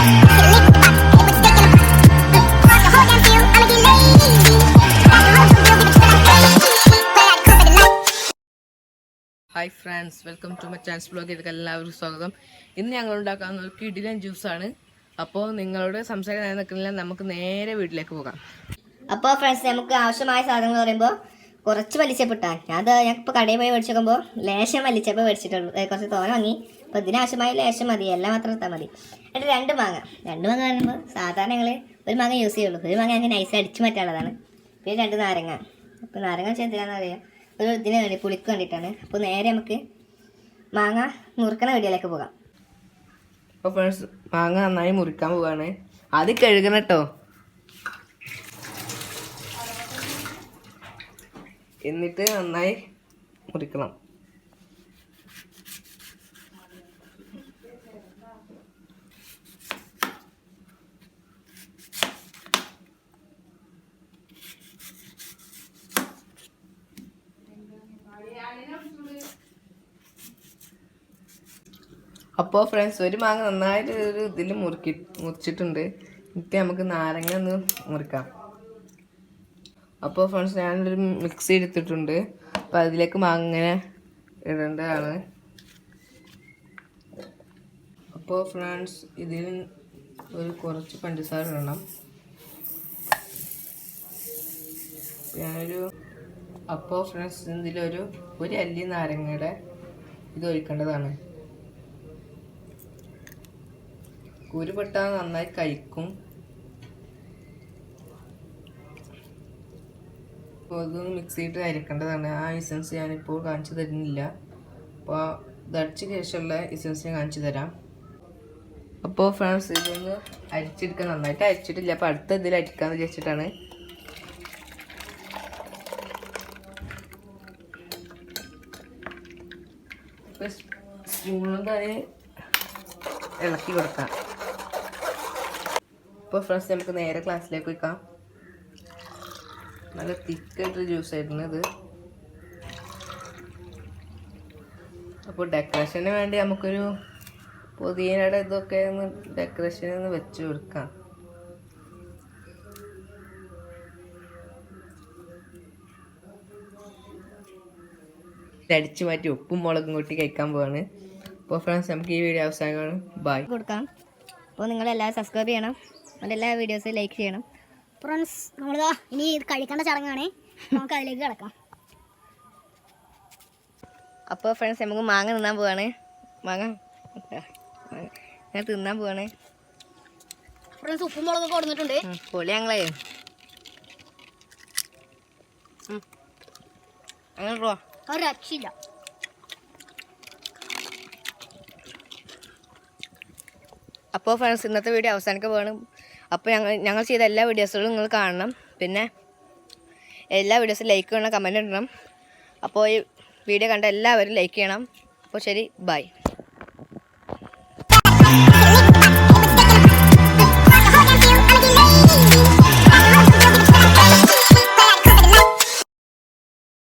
Hi friends, welcome to my chance ബ്ലോഗിലേക്ക് എല്ലാവർക്കും സ്വാഗതം. ഇന്ന് ഞങ്ങൾ ഉണ്ടാക്കുന്ന ഒരു കിടിലൻ ജ്യൂസാണ്. അപ്പോൾ നിങ്ങളോട് സംസാരിക്കാൻ നിൽക്കുന്നില്ല, നമുക്ക് നേരെ വീട്ടിലേക്ക് പോകാം. അപ്പോൾ ഫ്രണ്ട്സ്, നമുക്ക് ആവശ്യമായ സാധനങ്ങൾ പറയുമ്പോൾ കുറച്ച് മല്ലിച്ചപ്പിട്ടാൽ ഞങ്ങൾക്ക് കടയിൽ പോയി മേടിച്ചേക്കുമ്പോൾ ലേശം മല്ലിച്ചപ്പ് മേടിച്ചിട്ടുള്ളൂ. കുറച്ച് തോന വാങ്ങി. അപ്പോൾ ഇതിനാവശ്യമായ ലേശം മതി, എല്ലാം മാത്രം എടുത്താൽ മതി. എന്നിട്ട് രണ്ട് മാങ്ങ പറയുമ്പോൾ സാധാരണ ഞങ്ങൾ ഒരു മാങ്ങ യൂസ് ചെയ്യുള്ളൂ. ഒരു മാങ്ങ ഞങ്ങൾക്ക് നൈസ് അടിച്ചു മാറ്റാനുള്ളതാണ്. പിന്നെ രണ്ട് നാരങ്ങ. അപ്പോൾ നാരങ്ങ എന്തിനാണെന്ന് അറിയാം, ഒരു ഇതിന് വേണ്ടി പുളിക്ക് വേണ്ടിയിട്ടാണ്. അപ്പോൾ നേരെ നമുക്ക് മാങ്ങ മുറുക്കണ വീഡിയോയിലേക്ക് പോകാം. അപ്പോൾ ഫ്രണ്ട്സ്, മാങ്ങ നന്നായി മുറിക്കാൻ പോവാണ്. അത് കഴുകണം കേട്ടോ. എന്നിട്ട് നന്നായി മുറിക്കണം. അപ്പോൾ ഫ്രണ്ട്സ്, ഒരു മാങ്ങ നന്നായിട്ട് ഒരു ഇതിൽ മുറിച്ചിട്ടുണ്ട്. എന്നിട്ട് നമുക്ക് നാരങ്ങ ഒന്ന് മുറിക്കാം. അപ്പോൾ ഫ്രണ്ട്സ്, ഞാനൊരു മിക്സി എടുത്തിട്ടുണ്ട്. അപ്പോൾ അതിലേക്ക് മാങ്ങ ഇങ്ങനെ ഇടേണ്ടതാണ്. അപ്പോൾ ഫ്രണ്ട്സ്, ഇതിൽ ഒരു കുറച്ച് പഞ്ചസാര ഇടണം. അപ്പോൾ ഫ്രണ്ട്സ്, ഇതിലൊരു അല്ലി നാരങ്ങയുടെ ഇത് ഒഴിക്കേണ്ടതാണ്. കുരുപെട്ടാൽ നന്നായി കഴിക്കും. അപ്പോൾ അതൊന്ന് മിക്സിയിട്ട് അരക്കേണ്ടതാണ്. ആ എസൻസ് ഞാനിപ്പോൾ കാണിച്ചു തരുന്നില്ല. അപ്പോൾ ഇത് അടിച്ച ശേഷമുള്ള എസൻസ് ഞാൻ കാണിച്ചു തരാം. അപ്പോൾ ഫ്രണ്ട്സ്, ഇതൊന്ന് അരിച്ചെടുക്കാൻ നന്നായിട്ട് അരിച്ചിട്ടില്ല. അപ്പോൾ അടുത്ത ഇതിൽ അരിക്കാമെന്ന് വിചാരിച്ചിട്ടാണ്. ഇപ്പോൾ സ്പൂണുകൊണ്ട് അത് ഇളക്കി കൊടുക്കാം. ഇപ്പോൾ ഫ്രണ്ട്സ്, നമുക്ക് നേരെ ക്ലാസ്സിലേക്ക് വയ്ക്കാം. നല്ല തിക്കായിട്ടൊരു ജ്യൂസായിരുന്നു ഇത്. അപ്പോൾ ഡെക്കറേഷന് വേണ്ടി നമുക്കൊരു പുതിയനയുടെ ഇതൊക്കെ ഒന്ന് ഡെക്കറേഷന് വെച്ച് കൊടുക്കാം. അടിച്ചു മാറ്റി ഉപ്പും മുളകും കൂട്ടി കഴിക്കാൻ പോവാണ്. അപ്പോൾ ഫ്രണ്ട്സ്, നമുക്ക് ഈ വീഡിയോ അവസാനമാണ്. ബൈ കൊടുക്കാം. അപ്പോൾ നിങ്ങളെല്ലാവരും സബ്സ്ക്രൈബ് ചെയ്യണം, എല്ലാ വീഡിയോസും ലൈക്ക് ചെയ്യണം. ഫ്രണ്ട്സ്, നമ്മളിതാ ഇനി ഇത് കഴിക്കേണ്ട ചടങ്ങാണ്. നമുക്ക് അതിലേക്ക് കിടക്കാം. അപ്പോൾ ഫ്രണ്ട്സ്, നമുക്ക് മാങ്ങ തിന്നാൻ പോവാണ്. മാങ്ങ ഞാൻ തിന്നാൻ പോവാണ്. ഫ്രണ്ട്സ്, ഉപ്പും മുളകൊക്കെ കൊടുത്തിട്ടുണ്ട്. പൊളി ഞങ്ങളെ അങ്ങനെ പോവാ. ഒരു രക്ഷയില്ല. അപ്പോൾ ഫ്രണ്ട്സ്, ഇന്നത്തെ വീഡിയോ അവസാനിക്കാൻ പോകണം. അപ്പോൾ ഞങ്ങൾ ചെയ്ത എല്ലാ വീഡിയോസുകളും നിങ്ങൾ കാണണം. പിന്നെ എല്ലാ വീഡിയോസും ലൈക്ക് ചെയ്യണം, കമൻറ്റ് ഇടണം. അപ്പോൾ ഈ വീഡിയോ കണ്ട എല്ലാവരും ലൈക്ക് ചെയ്യണം. അപ്പോൾ ശരി, ബൈ.